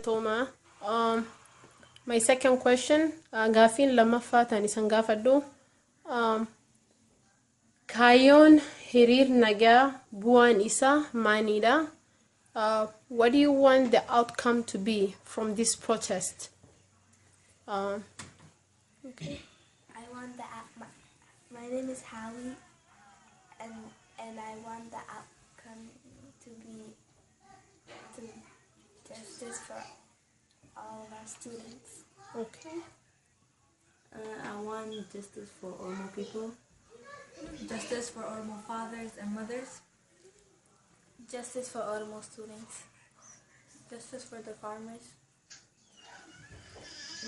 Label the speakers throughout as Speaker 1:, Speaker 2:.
Speaker 1: galatoomaa. My second question, gaafiin lammaffaa tan isan gaafadhu. Kaayyoon hiriir nagaa bu'aan isaa maalidha? What do you want the outcome to be from this protest?
Speaker 2: Okay. I want my name is Howie, and I want the outcome to be justice for all of our students.
Speaker 1: Okay.
Speaker 3: I want justice for Oromo people. Justice for Oromo fathers and mothers.
Speaker 2: Justice for Oromo students. Justice for the farmers.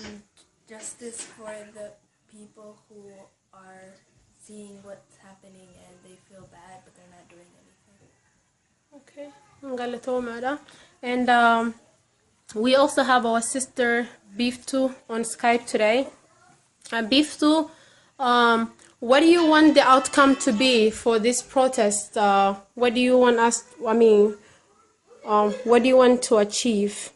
Speaker 3: And justice for the people who are seeing what's happening and they feel bad but they're not doing anything.
Speaker 1: Okay. Galatoomaa. And we also have our sister Biyyaa on Skype today. Biyyaa, what do you want the outcome to be for this protest? What do you want us, what do you want to achieve?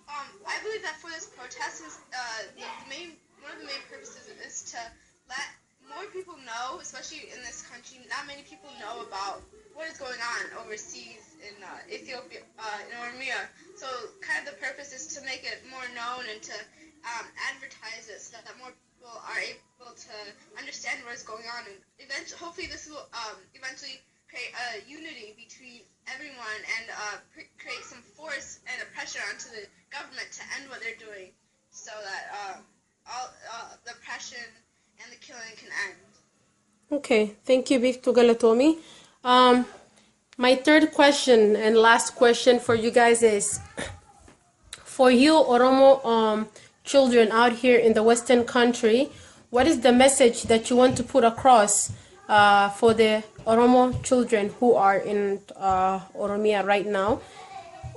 Speaker 4: I believe that for this protest, is, one of the main purposes is to let more people know, especially in this country, not many people know about what is going on overseas in Ethiopia, in Oromia. So kind of the purpose is to make it more known and to advertise it so that more people are able to understand what is going on. And hopefully this will eventually create a unity between everyone and create some force and a pressure onto the government to end what they're doing so that all the oppression and the killing can end.
Speaker 1: Okay, thank you, Biyyaa Galatoomii. My third question and last question for you guys is, for you Oromo children out here in the Western country, what is the message that you want to put across for the Oromo children who are in Oromia right now?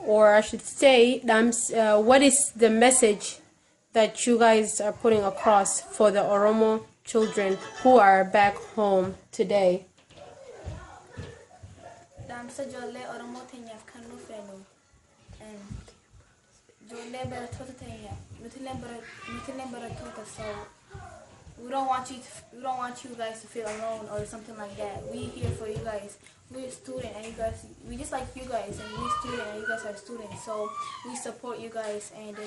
Speaker 1: Or I should say, what is the message that you guys are putting across for the Oromo children who are back home today?
Speaker 2: Damsa jolle Oromo Keenyaaf kan nufenu jolle barattoota teenya nutilleen barattoota, so we don't want you guys to feel alone or something like that. We here for you guys. We're students and you guys, we just like you guys, and we're students and you guys are students, so we support you guys. And